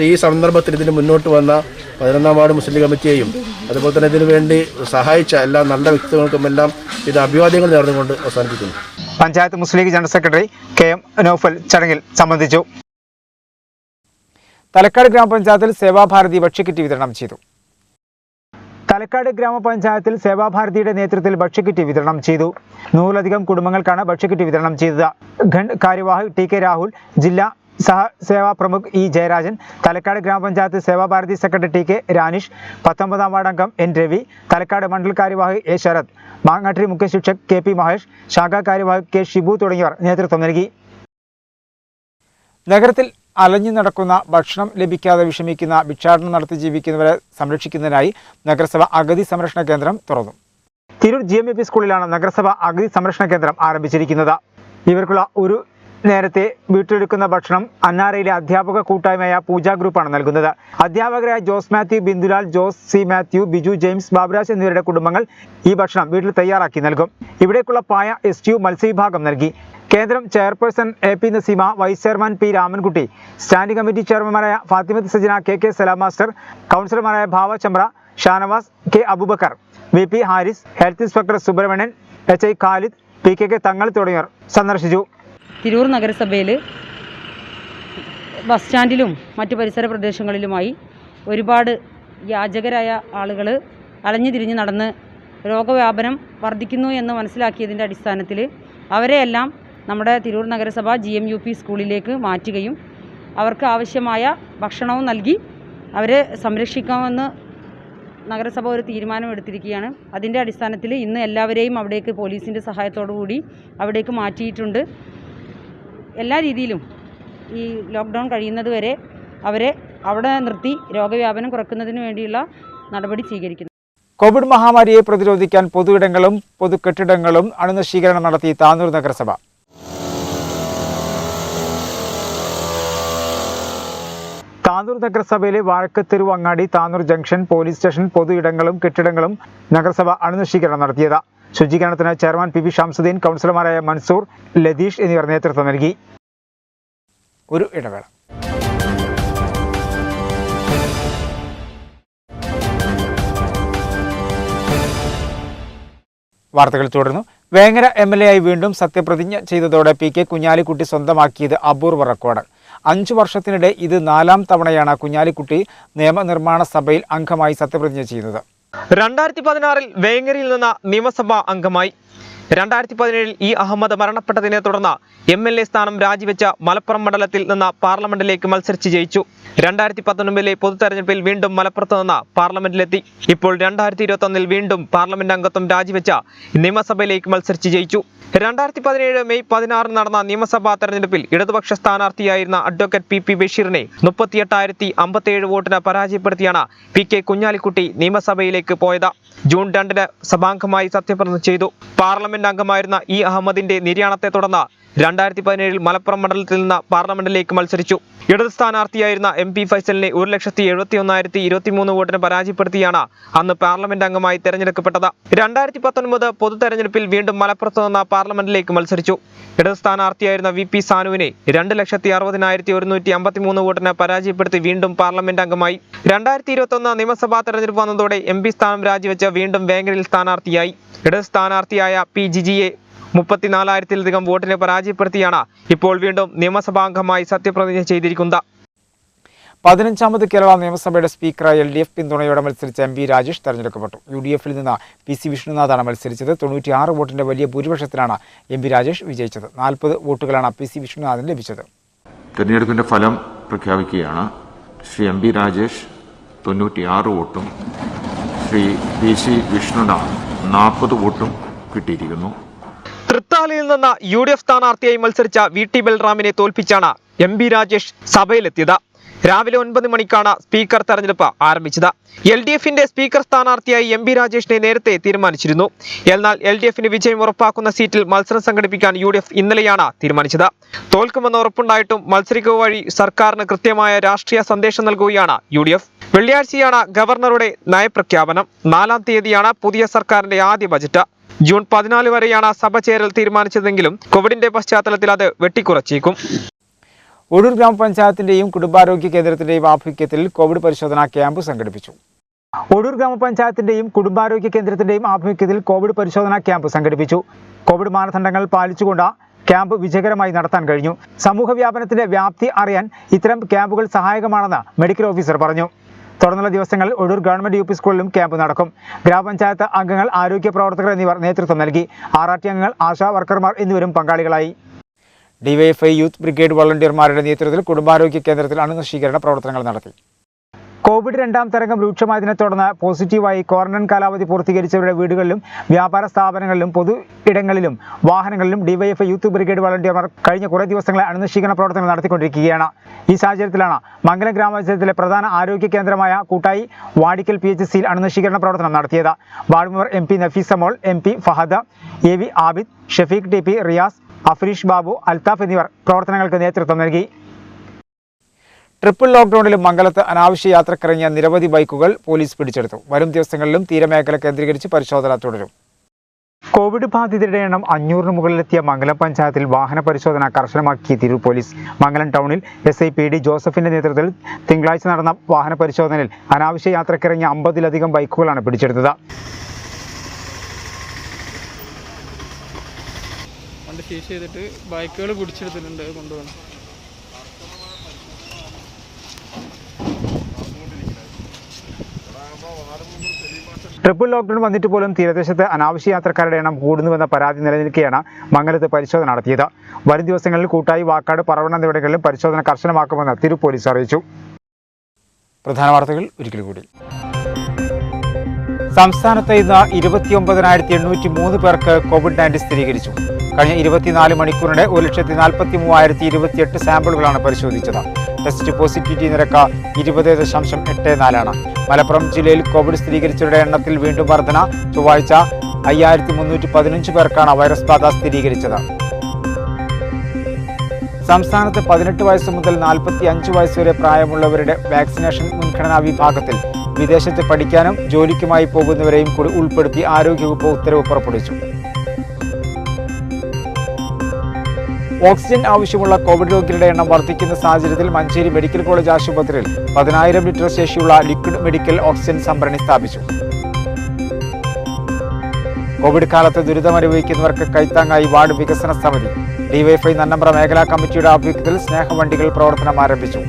I: ഈ സന്ദർഭത്തിൽ ഇതിന് മുന്നോട്ട് വന്ന 11ാം വാർഡ് മുസ്ലിം ലീഗ് കമ്മിറ്റിയെയും അതുപോലെ തന്നെ ഇതിനു വേണ്ടി സഹായിച്ച എല്ലാ നല്ല വ്യക്തികൾക്കും എല്ലാം ഇത് അഭിവാദ്യങ്ങൾ നേർന്നുകൊണ്ട് അവസാനിപ്പിക്കുന്നു.
A: Panchayat Muslim League general secretary KM Naufal ചടങ്ങിൽ സംബന്ധിച്ചു. തലക്കാട് ഗ്രാമപഞ്ചായത്തിൽ സേവാഭാരതി ഭക്ഷ്യക്കിറ്റ് വിതരണം ചെയ്തു. തലക്കാട് ഗ്രാമപഞ്ചായത്തിൽ സേവാഭാരതിയുടെ നേതൃത്വത്തിൽ ഭക്ഷ്യക്കിറ്റ് വിതരണം ചെയ്തു. 100-ലധികം കുടുംബങ്ങൾക്കാണ് ഭക്ഷ്യക്കിറ്റ് വിതരണം ചെയ്തത്. ഖണ്ഡ് കാര്യവാഹ് ടി കെ രാഹുൽ, ജില്ലാ സേവാ പ്രമുഖ് ഇ ജയരാജൻ, തലക്കാട് ഗ്രാമപഞ്ചായത്ത് Sevabharathi secretary T K Ranish, 19-ാം വാർഡ് അംഗം എൻ രവി, തലക്കാട് മണ്ഡൽ കാര്യവാഹ് എ ശരത്, മാങ്ങാട്ടിരി മുഖ്യ ശിക്ഷക് കെ പി മഹേഷ്, ശാഖാ കാര്യവാഹ് കെ ഷിബു തുടങ്ങിയവർ നേതൃത്വം നൽകി. നഗരത്തിൽ അലഞ്ഞു നടക്കുന്ന ഭക്ഷണം ലഭിക്കാതെ വിഷമിക്കുന്ന ഭിക്ഷാടനം നടത്തി ജീവിക്കുന്നവരെ സംരക്ഷിക്കുന്നതിനായി നഗരസഭ അഗതി സംരക്ഷണ കേന്ദ്രം തുറന്നു. തിരൂർ GMAP സ്കൂളിലാണ് നഗരസഭ അഗതി സംരക്ഷണ കേന്ദ്രം ആരംഭിച്ചിരിക്കുന്നത്. ഇവർക്കുള്ള ഒരു നേരത്തെ വീട്ടിലെടുക്കുന്ന ഭക്ഷണം അന്നാരയിലെ അധ്യാപക കൂട്ടായ്മയായ പൂജ ഗ്രൂപ്പാണ് നൽകുന്നത്. അധ്യാപകരായ ജോസ് മാത്യു, ബിന്ദുലാൽ, ജോസ് സി മാത്യു, ബിജു ജെയിംസ്, ബാബുരാജ് എന്നിവരുടെ കുടുംബങ്ങൾ ഈ ഭക്ഷണം വീട്ടിൽ തയ്യാറാക്കി നൽകും. ഇവിടേക്കുള്ള പായ STU മത്സ്യവിഭാഗം നൽകി. കേന്ദ്രം chairperson AP Naseema, vice chairman P Ramankutty, standing committee ചെയർമാൻമാരായ ഫാത്തിമത്ത് സജന, KK സലാം മാസ്റ്റർ, കൗൺസിലർമാരായ ഭാവ ചമ്ര, Shanavas, K Aboobacker, VP Haris, health inspector Subrahmanian, HI Khalid, PKK Thangal തുടങ്ങിയവർ സന്ദർശിച്ചു.
J: തിരൂർ നഗരസഭയിൽ ബസ് സ്റ്റാൻഡിലും മറ്റ് പരിസര പ്രദേശങ്ങളിലുമായി ഒരുപാട് യാചകരായ ആളുകൾ അലഞ്ഞു തിരിഞ്ഞ് നടന്ന് രോഗവ്യാപനം വർദ്ധിക്കുന്നു എന്ന് മനസ്സിലാക്കിയതിൻ്റെ അടിസ്ഥാനത്തിൽ അവരെയെല്ലാം നമ്മുടെ തിരൂർ നഗരസഭ GMUP സ്കൂളിലേക്ക് മാറ്റുകയും അവർക്ക് ആവശ്യമായ ഭക്ഷണവും നൽകി അവരെ സംരക്ഷിക്കാമെന്ന് നഗരസഭ ഒരു തീരുമാനം എടുത്തിരിക്കുകയാണ്. അതിൻ്റെ അടിസ്ഥാനത്തിൽ ഇന്ന് എല്ലാവരെയും അവിടേക്ക് പോലീസിൻ്റെ സഹായത്തോടു കൂടി അവിടേക്ക് മാറ്റിയിട്ടുണ്ട്. എല്ലാ രീതിയിലും ഈ ലോക്ക്ഡൗൺ കഴിയുന്നത് വരെ അവരെ അവിടെ നിർത്തി രോഗവ്യാപനം കുറയ്ക്കുന്നതിന് വേണ്ടിയുള്ള നടപടി സ്വീകരിക്കുന്നു.
A: കോവിഡ് മഹാമാരിയെ പ്രതിരോധിക്കാൻ പൊതുയിടങ്ങളും പൊതുകെട്ടിടങ്ങളും അണുനശീകരണം നടത്തി താനൂർ നഗരസഭ. താനൂർ നഗരസഭയിലെ വാഴക്കത്തെരുവ്, അങ്ങാടി, താനൂർ ജംഗ്ഷൻ, പോലീസ് സ്റ്റേഷൻ, പൊതുയിടങ്ങളും കെട്ടിടങ്ങളും നഗരസഭ അണുനശീകരണം നടത്തിയത്. ശുചീകരണത്തിന് ചെയർമാൻ PB ഷംസുദ്ദീൻ, കൗൺസിലർമാരായ മൻസൂർ, ലതീഷ് എന്നിവർ നേതൃത്വം നൽകി. ഒരു ഇടവേള. വാർത്തകൾ തുടർന്നു. വേങ്ങര MLA ആയി വീണ്ടും സത്യപ്രതിജ്ഞ ചെയ്തതോടെ PK കുഞ്ഞാലിക്കുട്ടി സ്വന്തമാക്കിയത് അപൂർവ റെക്കോർഡ്. 5 വർഷത്തിനിടെ ഇത് 4ാം തവണയാണ് കുഞ്ഞാലിക്കുട്ടി നിയമനിർമ്മാണ സഭയിൽ അംഗമായി സത്യപ്രതിജ്ഞ ചെയ്യുന്നത്.
B: 2016 വേങ്ങരയിൽ നിന്ന് നിയമസഭാ അംഗമായി. 2017 ഇ അഹമ്മദ് മരണപ്പെട്ടതിനെ തുടർന്ന് MLA സ്ഥാനം രാജിവെച്ച മലപ്പുറം മണ്ഡലത്തിൽ നിന്ന് പാർലമെന്റിലേക്ക് മത്സരിച്ച് ജയിച്ചു. 2019 പൊതുതെരഞ്ഞെടുപ്പിൽ വീണ്ടും മലപ്പുറത്ത് നിന്ന് പാർലമെന്റിലെത്തി. ഇപ്പോൾ 2021 വീണ്ടും പാർലമെന്റ് അംഗത്വം രാജിവെച്ച നിയമസഭയിലേക്ക് മത്സരിച്ച് ജയിച്ചു. 2017 മെയ് 16 നടന്ന നിയമസഭാ തെരഞ്ഞെടുപ്പിൽ ഇടതുപക്ഷ സ്ഥാനാർത്ഥിയായിരുന്ന അഡ്വക്കേറ്റ് PP ബഷീറിനെ 38,057 വോട്ടിന് പരാജയപ്പെടുത്തിയാണ് PK കുഞ്ഞാലിക്കുട്ടി നിയമസഭയിലേക്ക് പോയത്. ജൂൺ 2 സഭാംഗമായി സത്യപ്രതിജ്ഞ ചെയ്തു. പാർലമെന്റ് അംഗമായിരുന്ന ഇ അഹമ്മദിന്റെ നിര്യാണത്തെ തുടർന്ന് 2017 മലപ്പുറം മണ്ഡലത്തിൽ നിന്ന് പാർലമെന്റിലേക്ക് മത്സരിച്ചു. ഇടത് സ്ഥാനാർത്ഥിയായിരുന്ന MP ഫൈസലിനെ 1,71,023 വോട്ടിന് പരാജയപ്പെടുത്തിയാണ് അന്ന് പാർലമെന്റ് അംഗമായി തെരഞ്ഞെടുക്കപ്പെട്ടത്. 2019 പൊതു തെരഞ്ഞെടുപ്പിൽ വീണ്ടും മലപ്പുറത്ത് നിന്ന് പാർലമെന്റിലേക്ക് മത്സരിച്ചു. ഇടത് സ്ഥാനാർത്ഥിയായിരുന്ന VP സാനുവിനെ 2,60,153 വോട്ടിന് പരാജയപ്പെടുത്തി വീണ്ടും പാർലമെന്റ് അംഗമായി. 2021 നിയമസഭാ തെരഞ്ഞെടുപ്പ് വന്നതോടെ MP സ്ഥാനം രാജിവെച്ച് വീണ്ടും വേങ്ങരയിൽ സ്ഥാനാർത്ഥിയായി. ഇടത് സ്ഥാനാർത്ഥിയായ P ജിജിയെ 34,000-ലധികം വോട്ടിനെ പരാജയപ്പെടുത്തിയാണ് ഇപ്പോൾ വീണ്ടും നിയമസഭാംഗമായി സത്യപ്രതിജ്ഞ ചെയ്തിരിക്കുന്നത്.
A: 15ാമത് കേരള നിയമസഭയുടെ സ്പീക്കറായി LDF പിന്തുണയോടെ മത്സരിച്ച MP രാജേഷ് തെരഞ്ഞെടുക്കപ്പെട്ടു. UDFിൽ നിന്ന് PC വിഷ്ണുനാഥാണ് മത്സരിച്ചത്. 96 വോട്ടിന്റെ വലിയ ഭൂരിപക്ഷത്തിലാണ് MP രാജേഷ് വിജയിച്ചത്. 40 വോട്ടുകളാണ് PC വിഷ്ണുനാഥിന് ലഭിച്ചത്.
K: തെരഞ്ഞെടുപ്പിന്റെ ഫലം പ്രഖ്യാപിക്കുകയാണ്. ശ്രീ MP രാജേഷ് 96 വോട്ടും ശ്രീ PC വിഷ്ണുനാഥ് 40 വോട്ടും കിട്ടിയിരിക്കുന്നു.
B: തൃത്താലയിൽ നിന്ന് UDF സ്ഥാനാർത്ഥിയായി മത്സരിച്ച VT ബൽറാമിനെ തോൽപ്പിച്ചാണ് MP രാജേഷ് സഭയിലെത്തിയത്. രാവിലെ 9 മണിക്കാണ് സ്പീക്കർ തെരഞ്ഞെടുപ്പ് ആരംഭിച്ചത്. LDFിന്റെ സ്പീക്കർ സ്ഥാനാർത്ഥിയായി MP രാജേഷിനെ നേരത്തെ തീരുമാനിച്ചിരുന്നു. എന്നാൽ LDFിന് വിജയം ഉറപ്പാക്കുന്ന സീറ്റിൽ മത്സരം സംഘടിപ്പിക്കാൻ UDF ഇന്നലെയാണ് തീരുമാനിച്ചത്. തോൽക്കുമെന്ന് ഉറപ്പുണ്ടായിട്ടും മത്സരിക്കുക വഴി സർക്കാരിന് കൃത്യമായ രാഷ്ട്രീയ സന്ദേശം നൽകുകയാണ് UDF. വെള്ളിയാഴ്ചയാണ് ഗവർണറുടെ നയപ്രഖ്യാപനം. 4-ാം തീയതിയാണ് പുതിയ സർക്കാരിന്റെ ആദ്യ ബജറ്റ്. ജൂൺ 14 വരെയാണ് സഭ ചേരൽ തീരുമാനിച്ചതെങ്കിലും കോവിഡിന്റെ പശ്ചാത്തലത്തിൽ അത് വെട്ടിക്കുറച്ചേക്കും.
A: ഒഴൂർ ഗ്രാമപഞ്ചായത്തിന്റെയും കുടുംബാരോഗ്യ കേന്ദ്രത്തിന്റെയും ആഭിമുഖ്യത്തിൽ കോവിഡ് പരിശോധനാ ക്യാമ്പ് സംഘടിപ്പിച്ചു. ഒഴൂർ ഗ്രാമപഞ്ചായത്തിന്റെയും കുടുംബാരോഗ്യ കേന്ദ്രത്തിന്റെയും ആഭിമുഖ്യത്തിൽ കോവിഡ് പരിശോധനാ ക്യാമ്പ് സംഘടിപ്പിച്ചു. കോവിഡ് മാനദണ്ഡങ്ങൾ പാലിച്ചുകൊണ്ട് ക്യാമ്പ് വിജയകരമായി നടത്താൻ കഴിഞ്ഞു. സമൂഹ വ്യാപനത്തിന്റെ വ്യാപ്തി അറിയാൻ ഇത്തരം ക്യാമ്പുകൾ സഹായകമാണെന്ന് മെഡിക്കൽ ഓഫീസർ പറഞ്ഞു. തുടർന്നുള്ള ദിവസങ്ങളിൽ ഒഴൂർ ഗവൺമെന്റ് യു പി സ്കൂളിലും ക്യാമ്പ് നടക്കും. ഗ്രാമപഞ്ചായത്ത് അംഗങ്ങൾ, ആരോഗ്യ പ്രവർത്തകർ എന്നിവർ നേതൃത്വം നൽകി. RRT അംഗങ്ങൾ, ആശാ വർക്കർമാർ എന്നിവരും പങ്കാളികളായി. ഡിവൈഎഫ്ഐ യൂത്ത് ബ്രിഗേഡ് വളണ്ടിയർമാരുടെ നേതൃത്വത്തിൽ കുടുംബാരോഗ്യ കേന്ദ്രത്തിൽ അണുനശീകരണ പ്രവർത്തനങ്ങൾ നടത്തി. കോവിഡ് രണ്ടാം തരംഗം രൂക്ഷമായതിനെ തുടർന്ന് പോസിറ്റീവായി ക്വാറന്റൈൻ കാലാവധി പൂർത്തീകരിച്ചവരുടെ വീടുകളിലും വ്യാപാര സ്ഥാപനങ്ങളിലും പൊതു ഇടങ്ങളിലും വാഹനങ്ങളിലും ഡിവൈഎഫ്ഐ യൂത്ത് ബ്രിഗേഡ് വളണ്ടിയർമാർ കഴിഞ്ഞ കുറേ ദിവസങ്ങളെ അണുനശീകരണ പ്രവർത്തനങ്ങൾ നടത്തിക്കൊണ്ടിരിക്കുകയാണ്. ഈ സാഹചര്യത്തിലാണ് മംഗലം ഗ്രാമപഞ്ചായത്തിലെ പ്രധാന ആരോഗ്യ കേന്ദ്രമായ കൂട്ടായി വാടിക്കൽ PHCയിൽ അണുനശീകരണ പ്രവർത്തനം നടത്തിയത്. വാർഡ് മെമ്പർ MP നഫീസ മോൾ, MP Fahad, AV Abid, Shafeeq TP, Riyas, Afreesh Babu, Althaf എന്നിവർ പ്രവർത്തനങ്ങൾക്ക് നേതൃത്വം നൽകി. ട്രിപ്പിൾ ലോക്ക്ഡൌണിലും മംഗലത്ത് അനാവശ്യ യാത്രക്കിറങ്ങിയ നിരവധി ബൈക്കുകൾ പോലീസ് പിടിച്ചെടുത്തു. വരും ദിവസങ്ങളിലും തീരമേഖല കേന്ദ്രീകരിച്ച് പരിശോധന തുടരും. കോവിഡ് ബാധിതരുടെ എണ്ണം 500-ന് മുകളിലെത്തിയ മംഗലം പഞ്ചായത്തിൽ വാഹന പരിശോധന കർശനമാക്കി തിരൂർ പോലീസ്. മംഗലം ടൗണിൽ SI PD ജോസഫിന്റെ നേതൃത്വത്തിൽ തിങ്കളാഴ്ച നടന്ന വാഹന പരിശോധനയിൽ അനാവശ്യ യാത്രക്കിറങ്ങിയ 50-ലധികം ബൈക്കുകളാണ് പിടിച്ചെടുത്തത്.
L: ബൈക്കുകൾ പിടിച്ചെടുത്തിട്ടുണ്ട് കൊണ്ടുപോകണം.
A: ട്രിപ്പിൾ ലോക്ക്ഡൌൺ വന്നിട്ട് പോലും തീരദേശത്ത് അനാവശ്യ യാത്രക്കാരുടെ എണ്ണം കൂടുന്നുവെന്ന പരാതി നിലനിൽക്കെയാണ് മംഗലത്ത് പരിശോധന നടത്തിയത്. വരും ദിവസങ്ങളിൽ കൂട്ടായി വാക്കാട്, പറവണ്ണ എന്നിവിടങ്ങളിലും പരിശോധന കർശനമാക്കുമെന്ന് തിരൂർ പോലീസ് അറിയിച്ചു. പ്രധാന വാർത്തകൾ ഒരിക്കൽ കൂടി. സംസ്ഥാനത്ത് ഇന്ന് 29,803 പേർക്ക് COVID-19 സ്ഥിരീകരിച്ചു. കഴിഞ്ഞ 24 മണിക്കൂറിനിടെ 1,43,028 സാമ്പിളുകളാണ് പരിശോധിച്ചത്. ടെസ്റ്റ് പോസിറ്റിവിറ്റി നിരക്ക് 20.84 മലപ്പുറം ജില്ലയിൽ കോവിഡ് സ്ഥിരീകരിച്ചവരുടെ എണ്ണത്തിൽ വീണ്ടും വർധന. ചൊവ്വാഴ്ച 5,315 പേർക്കാണ് വൈറസ് ബാധ സ്ഥിരീകരിച്ചത്. സംസ്ഥാനത്ത് 18 വയസ്സ് മുതൽ 45 വയസ്സ് വരെ പ്രായമുള്ളവരുടെ വാക്സിനേഷൻ മുൻഗണനാ വിഭാഗത്തിൽ വിദേശത്ത് പഠിക്കാനും ജോലിക്കുമായി പോകുന്നവരെയും കൂടി ഉൾപ്പെടുത്തി ആരോഗ്യവകുപ്പ് ഉത്തരവ് പുറപ്പെടുവിച്ചു. ഓക്സിജൻ ആവശ്യമുള്ള കോവിഡ് രോഗികളുടെ എണ്ണം വർദ്ധിക്കുന്ന സാഹചര്യത്തിൽ മഞ്ചേരി മെഡിക്കൽ കോളേജ് ആശുപത്രിയിൽ 10,000 ലിറ്റർ ശേഷിയുള്ള ലിക്വിഡ് മെഡിക്കൽ ഓക്സിജൻ സംഭരണി സ്ഥാപിച്ചു. കോവിഡ് കാലത്ത് ദുരിതമനുഭവിക്കുന്നവർക്ക് കൈത്താങ്ങായി വാർഡ് വികസന സമിതി. ഡിവൈഎഫ്ഐ നന്നമ്പ്ര മേഖലാ കമ്മിറ്റിയുടെ ആഭിമുഖ്യത്തിൽ സ്നേഹവണ്ടികൾ പ്രവർത്തനം ആരംഭിച്ചു.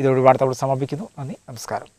A: ഇതോടെ വാർത്തകൾ സമാപിക്കുന്നു. നന്ദി, നമസ്കാരം.